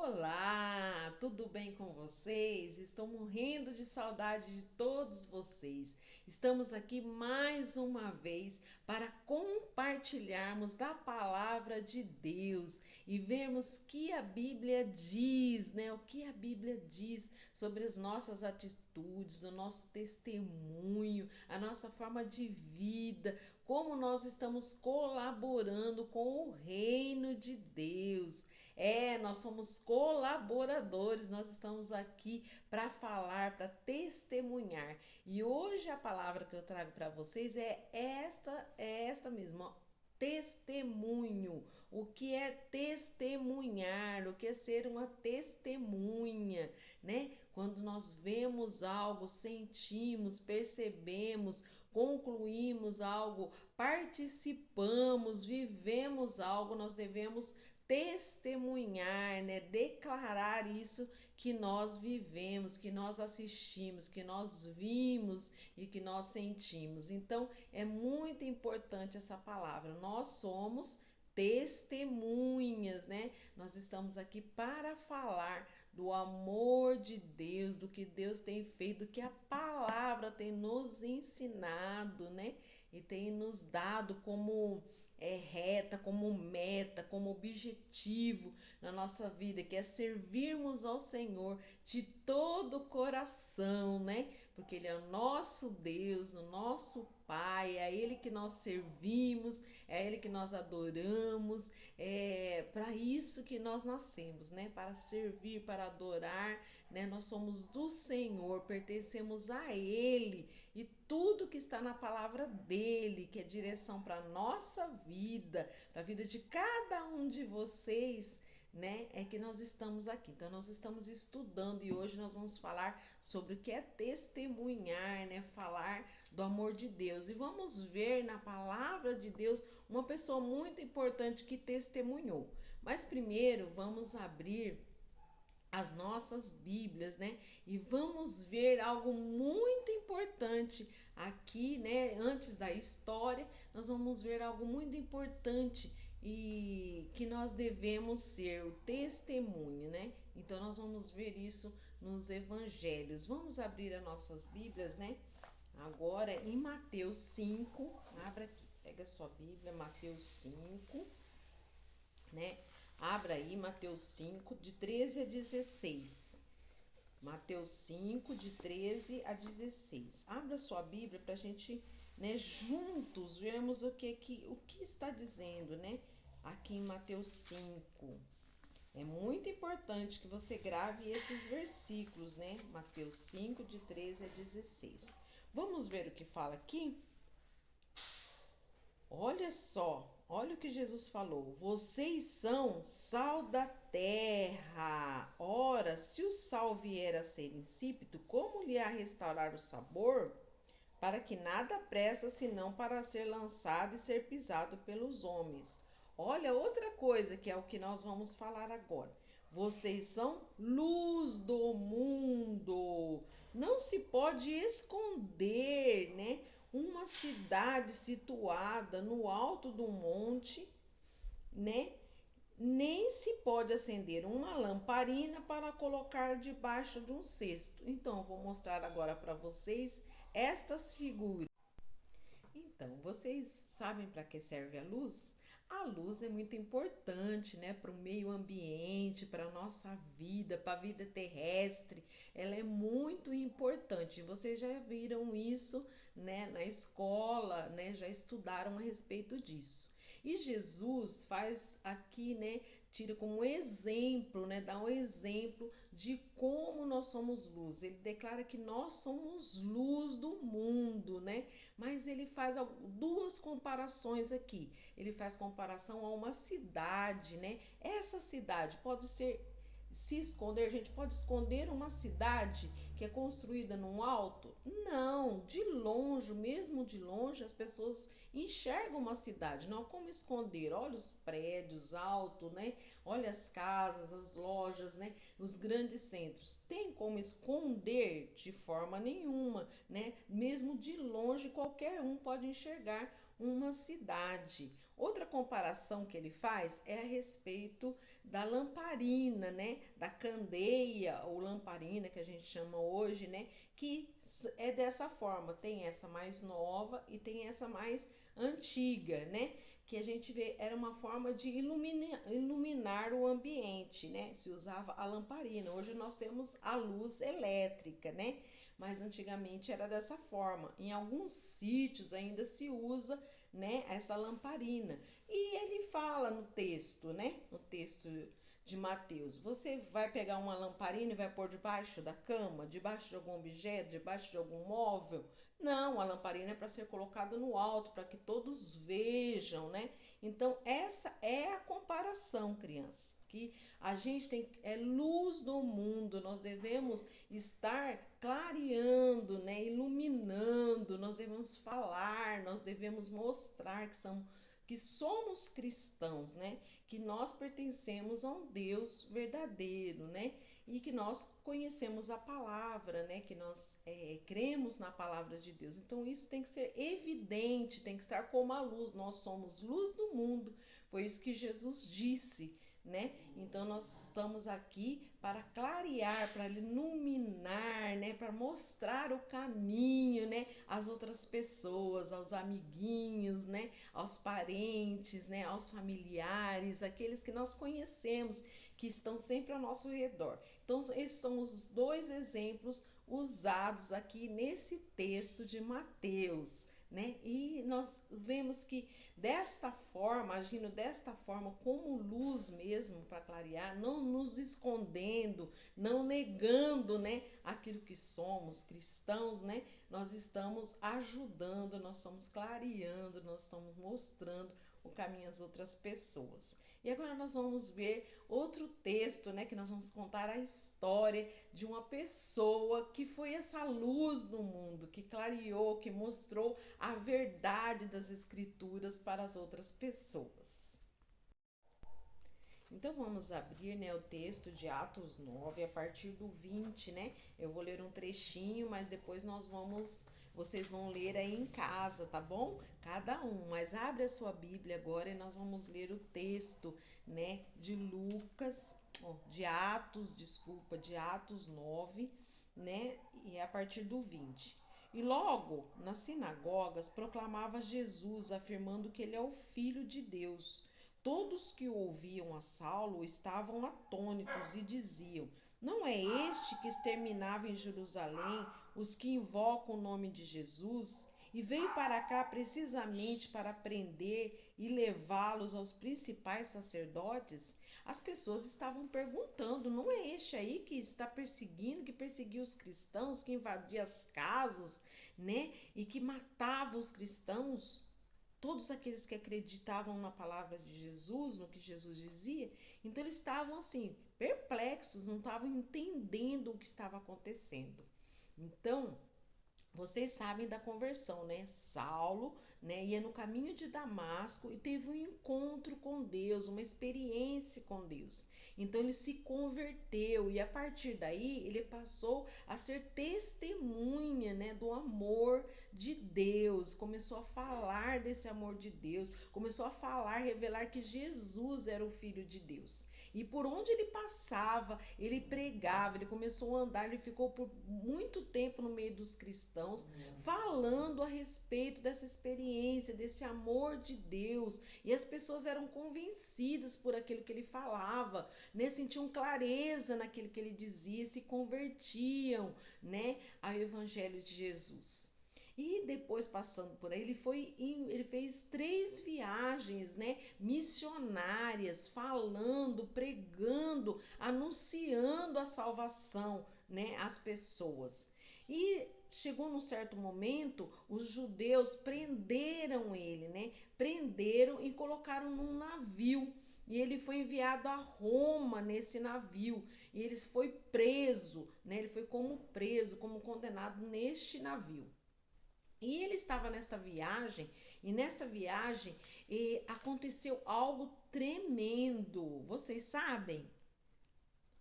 Olá, tudo bem com vocês? Estou morrendo de saudade de todos vocês. Estamos aqui mais uma vez para compartilharmos da palavra de Deus e vermos o que a Bíblia diz, né? O que a Bíblia diz sobre as nossas atitudes, o nosso testemunho, a nossa forma de vida, como nós estamos colaborando com o reino de Deus. Nós somos colaboradores, nós estamos aqui para falar, para testemunhar. E hoje a palavra que eu trago para vocês é esta mesmo, ó, testemunho. O que é testemunhar? O que é ser uma testemunha, né? Quando nós vemos algo, sentimos, percebemos, concluímos algo, participamos, vivemos algo, nós devemos testemunhar, né? Declarar isso que nós vivemos, que nós assistimos, que nós vimos e que nós sentimos. Então, é muito importante essa palavra. Nós somos testemunhas, né? Nós estamos aqui para falar do amor de Deus, do que Deus tem feito, do que a palavra tem nos ensinado, né? E tem nos dado como reta, como meta, como objetivo na nossa vida, que é servirmos ao Senhor de todo o coração, né? Porque Ele é o nosso Deus, o nosso Pai, é a Ele que nós servimos, é a Ele que nós adoramos, é para isso que nós nascemos, né? Para servir, para adorar, né? Nós somos do Senhor, pertencemos a Ele e tudo que está na palavra dele, que é direção para a nossa vida, para a vida de cada um de vocês, né? É que nós estamos aqui. Então, nós estamos estudando e hoje nós vamos falar sobre o que é testemunhar, né? Falar do amor de Deus. E vamos ver na palavra de Deus uma pessoa muito importante que testemunhou. Mas primeiro, vamos abrir as nossas Bíblias, né? E vamos ver algo muito importante aqui, né? Antes da história, nós vamos ver algo muito importante e que nós devemos ser o testemunho, né? Então nós vamos ver isso nos evangelhos. Vamos abrir as nossas Bíblias, né? Agora em Mateus 5, abra aqui, pega a sua Bíblia, Mateus 5, né? Abra aí Mateus 5, de 13 a 16. Mateus 5, de 13 a 16. Abra sua Bíblia para a gente, né, juntos vermos o que está dizendo, né? Aqui em Mateus 5. É muito importante que você grave esses versículos, né? Mateus 5, de 13 a 16. Vamos ver o que fala aqui? Olha só, olha o que Jesus falou. Vocês são sal da terra. Ora, se o sal vier a ser insípido, como lhe há restaurar o sabor? Para que nada presta senão para ser lançado e ser pisado pelos homens. Olha outra coisa que é o que nós vamos falar agora. Vocês são luz do mundo. Não se pode esconder, né? Uma cidade situada no alto do monte, né? Nem se pode acender uma lamparina para colocar debaixo de um cesto. Então, vou mostrar agora para vocês estas figuras. Então, vocês sabem para que serve a luz? A luz é muito importante, né, para o meio ambiente, para a nossa vida, para a vida terrestre. Ela é muito importante. Vocês já viram isso, né, na escola, né, já estudaram a respeito disso. E Jesus faz aqui, né, tira como exemplo, né, dá um exemplo de como nós somos luz. Ele declara que nós somos luz do mundo, né? Mas ele faz duas comparações aqui. Ele faz comparação a uma cidade, né? Essa cidade pode ser se esconder, a gente pode esconder uma cidade que é construída num alto? Não, de longe, mesmo de longe, as pessoas enxergam uma cidade, não há como esconder. Olha os prédios altos, né? Olha as casas, as lojas, né? Os grandes centros. Tem como esconder? De forma nenhuma, né? Mesmo de longe, qualquer um pode enxergar uma cidade. Outra comparação que ele faz é a respeito da lamparina, né? Da candeia ou lamparina que a gente chama hoje, né? Que é dessa forma, tem essa mais nova e tem essa mais antiga, né? Que a gente vê era uma forma de iluminar o ambiente, né? Se usava a lamparina. Hoje nós temos a luz elétrica, né? Mas antigamente era dessa forma. Em alguns sítios ainda se usa, né, essa lamparina. E ele fala no texto, né? No texto de Mateus. Você vai pegar uma lamparina e vai pôr debaixo da cama, debaixo de algum objeto, debaixo de algum móvel? Não, a lamparina é para ser colocada no alto, para que todos vejam, né? Então, essa é a comparação, crianças, que a gente tem, é luz do mundo, nós devemos estar clareando, né? Iluminando, nós devemos falar, nós devemos mostrar que somos cristãos, né? Que nós pertencemos a um Deus verdadeiro, né? E que nós conhecemos a palavra, né? Que nós cremos na palavra de Deus. Então isso tem que ser evidente, tem que estar como a luz. Nós somos luz do mundo. Foi isso que Jesus disse, né? Então nós estamos aqui para clarear, para iluminar, né? Para mostrar o caminho, né? Às outras pessoas, aos amiguinhos, né? Aos parentes, né? Aos familiares, aqueles que nós conhecemos, que estão sempre ao nosso redor. Então, esses são os dois exemplos usados aqui nesse texto de Mateus, né? E nós vemos que desta forma, agindo desta forma, como luz mesmo para clarear, não nos escondendo, não negando, né, aquilo que somos, cristãos, né? Nós estamos ajudando, nós estamos clareando, nós estamos mostrando o caminho às outras pessoas. E agora nós vamos ver outro texto, né, que nós vamos contar a história de uma pessoa que foi essa luz no mundo, que clareou, que mostrou a verdade das escrituras para as outras pessoas. Então vamos abrir, né, o texto de Atos 9 a partir do 20, né? Eu vou ler um trechinho, mas depois vocês vão ler aí em casa, tá bom? Cada um, mas abre a sua Bíblia agora e nós vamos ler o texto, né, de de Atos 9, né, e a partir do 20. E logo nas sinagogas proclamava Jesus, afirmando que ele é o Filho de Deus. Todos que o ouviam a Saulo estavam atônitos e diziam: Não é este que exterminava em Jerusalém os que invocam o nome de Jesus? E veio para cá precisamente para prender e levá-los aos principais sacerdotes? As pessoas estavam perguntando: não é este aí que está perseguindo, que perseguia os cristãos, que invadia as casas, né? E que matava os cristãos? Todos aqueles que acreditavam na palavra de Jesus, no que Jesus dizia, então eles estavam assim, perplexos, não estavam entendendo o que estava acontecendo. Então, vocês sabem da conversão, né? Saulo, né, ia no caminho de Damasco e teve um encontro com Deus, uma experiência com Deus. Então ele se converteu e a partir daí ele passou a ser testemunha, né, do amor de Deus. Começou a falar desse amor de Deus, começou a falar, revelar que Jesus era o Filho de Deus. E por onde ele passava, ele pregava, ele começou a andar, ele ficou por muito tempo no meio dos cristãos, falando a respeito dessa experiência, desse amor de Deus. E as pessoas eram convencidas por aquilo que ele falava, né? Sentiam clareza naquilo que ele dizia, se convertiam, né, ao Evangelho de Jesus. E depois, passando por aí, ele fez 3 viagens, né, missionárias, falando, pregando, anunciando a salvação, né, às pessoas. E chegou num certo momento, os judeus prenderam ele, né? Prenderam e colocaram num navio. E ele foi enviado a Roma nesse navio. E ele foi preso, né? Ele foi como preso, como condenado neste navio. E ele estava nessa viagem, e nessa viagem aconteceu algo tremendo. Vocês sabem?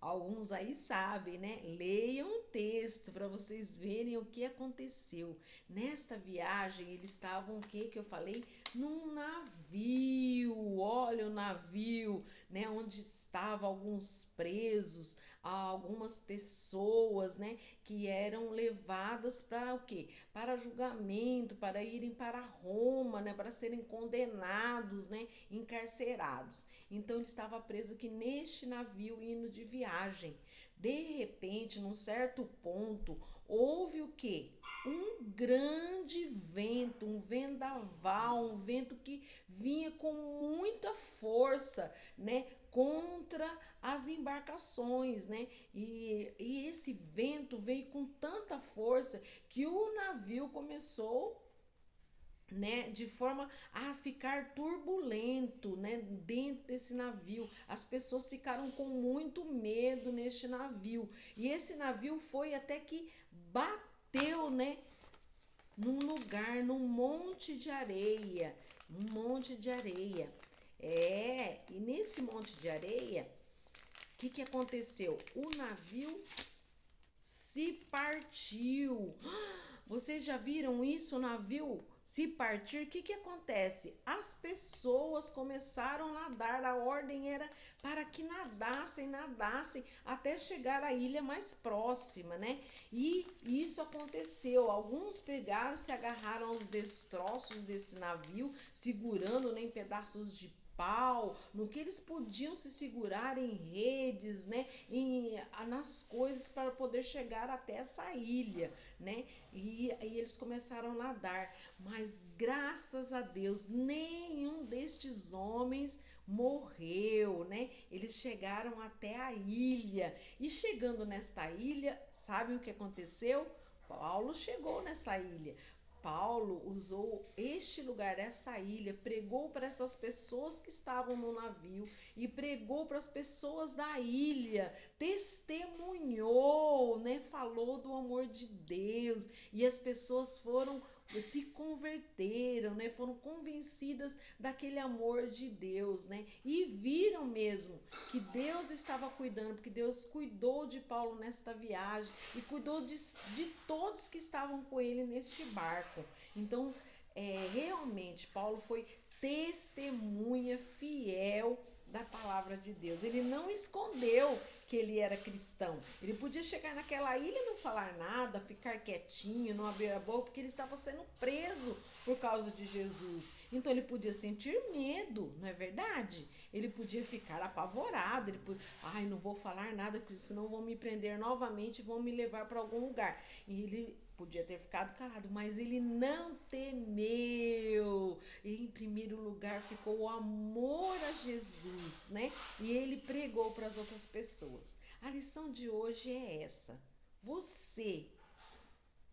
Alguns aí sabem, né? Leiam o texto para vocês verem o que aconteceu. Nesta viagem, eles estavam, o que eu falei? Num navio. Olha o navio, né? Onde estavam alguns presos, algumas pessoas, né? Que eram levadas para o quê? Para julgamento, para irem para Roma, né? Para serem condenados, né? Encarcerados. Então ele estava preso aqui neste navio indo de viagem. De repente, num certo ponto, houve o quê? Um grande vento, um vendaval, um vento que vinha com muita força, né? Contra as embarcações, né? E esse vento veio com tanta força que o navio começou, né, de forma a ficar turbulento, né, dentro desse navio. As pessoas ficaram com muito medo neste navio. E esse navio foi até que bateu, né, num lugar, num monte de areia, um monte de areia. E nesse monte de areia, o que aconteceu? O navio se partiu. Vocês já viram isso? O navio se partir? O que acontece? As pessoas começaram a nadar. A ordem era para que nadassem, nadassem até chegar à ilha mais próxima, né? E isso aconteceu. Alguns pegaram, se agarraram aos destroços desse navio, segurando, né, em pedaços de pau, no que eles podiam se segurar em redes, né, nas coisas para poder chegar até essa ilha, né? E eles começaram a nadar, mas graças a Deus nenhum destes homens morreu, né? Eles chegaram até a ilha e chegando nesta ilha, sabe o que aconteceu? Paulo chegou nessa ilha. Paulo usou este lugar, essa ilha, pregou para essas pessoas que estavam no navio e pregou para as pessoas da ilha, testemunhou, né? Falou do amor de Deus e as pessoas foram se converteram, né? Foram convencidas daquele amor de Deus, né? E viram mesmo que Deus estava cuidando, porque Deus cuidou de Paulo nesta viagem e cuidou de todos que estavam com ele neste barco. Então, realmente, Paulo foi testemunha fiel da palavra de Deus. Ele não escondeu que ele era cristão. Ele podia chegar naquela ilha e não falar nada, ficar quietinho, não abrir a boca, porque ele estava sendo preso por causa de Jesus. Então ele podia sentir medo, não é verdade? Ele podia ficar apavorado, ele podia, ai, não vou falar nada, porque senão vão me prender novamente e vão me levar para algum lugar. E ele podia ter ficado calado, mas ele não temeu. E em primeiro lugar ficou o amor a Jesus, né? E ele pregou para as outras pessoas. A lição de hoje é essa. Você,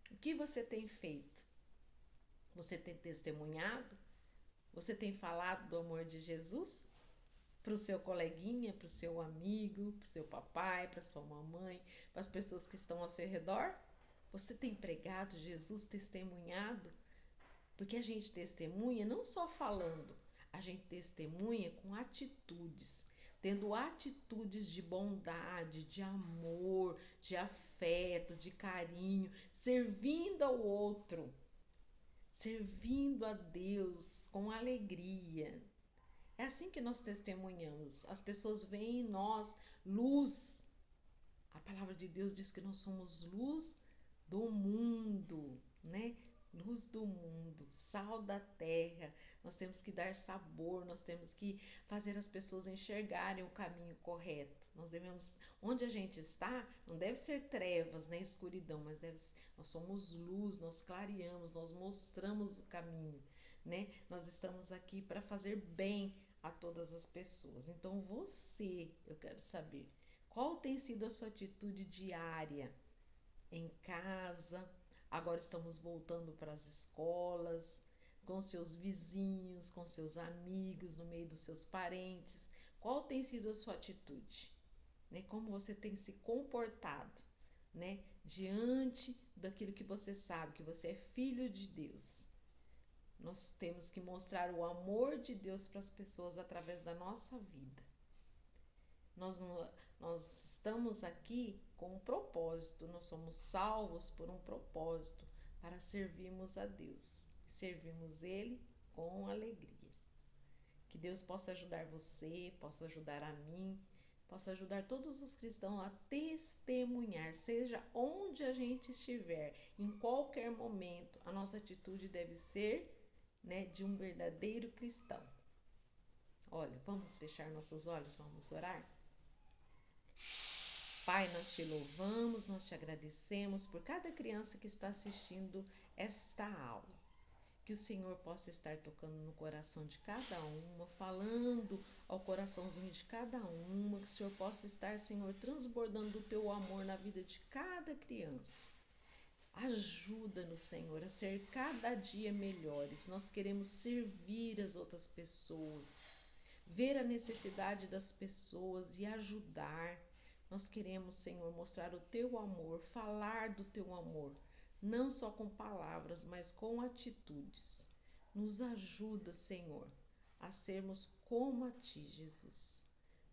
o que você tem feito? Você tem testemunhado? Você tem falado do amor de Jesus? Para o seu coleguinha, para o seu amigo, para o seu papai, para a sua mamãe, para as pessoas que estão ao seu redor? Você tem pregado Jesus, testemunhado? Porque a gente testemunha não só falando, a gente testemunha com atitudes, tendo atitudes de bondade, de amor, de afeto, de carinho, servindo ao outro, servindo a Deus com alegria. É assim que nós testemunhamos. As pessoas veem em nós luz. A palavra de Deus diz que nós somos luz do mundo, né? Luz do mundo, sal da terra. Nós temos que dar sabor, nós temos que fazer as pessoas enxergarem o caminho correto. Nós devemos, onde a gente está, não deve ser trevas, nem escuridão, mas nós somos luz, nós clareamos, nós mostramos o caminho, né? Nós estamos aqui para fazer bem a todas as pessoas. Então eu quero saber, qual tem sido a sua atitude diária em casa? Agora estamos voltando para as escolas, com seus vizinhos, com seus amigos, no meio dos seus parentes. Qual tem sido a sua atitude? Né? Como você tem se comportado, né? Diante daquilo que você sabe, que você é filho de Deus. Nós temos que mostrar o amor de Deus para as pessoas através da nossa vida. Nós, nós estamos aqui com um propósito, nós somos salvos por um propósito para servirmos a Deus, servirmos Ele com alegria. Que Deus possa ajudar você, possa ajudar a mim, possa ajudar todos os cristãos a testemunhar, seja onde a gente estiver, em qualquer momento, a nossa atitude deve ser, né, de um verdadeiro cristão. Olha, vamos fechar nossos olhos, vamos orar? Pai, nós te louvamos, nós te agradecemos por cada criança que está assistindo esta aula. Que o Senhor possa estar tocando no coração de cada uma, falando ao coraçãozinho de cada uma, que o Senhor possa estar, Senhor, transbordando o teu amor na vida de cada criança. Ajuda-nos, Senhor, a ser cada dia melhores. Nós queremos servir as outras pessoas, ver a necessidade das pessoas e ajudar. Nós queremos, Senhor, mostrar o teu amor, falar do teu amor, não só com palavras, mas com atitudes. Nos ajuda, Senhor, a sermos como a Ti, Jesus.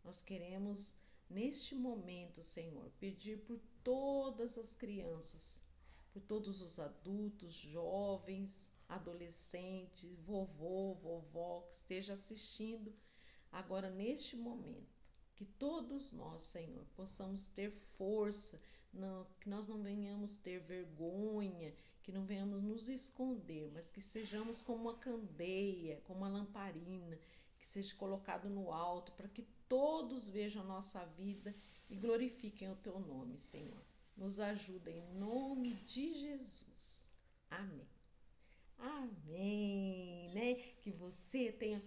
Nós queremos, neste momento, Senhor, pedir por todas as crianças, por todos os adultos, jovens, adolescentes, vovô, vovó que esteja assistindo agora neste momento. Que todos nós, Senhor, possamos ter força, que nós não venhamos ter vergonha, que não venhamos nos esconder, mas que sejamos como uma candeia, como uma lamparina, que seja colocado no alto, para que todos vejam a nossa vida e glorifiquem o teu nome, Senhor. Nos ajuda em nome de Jesus. Amém. Amém, né? Que você tenha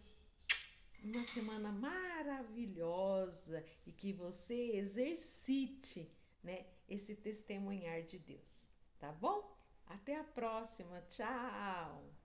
uma semana maravilhosa e que você exercite, né, esse testemunhar de Deus, tá bom? Até a próxima, tchau!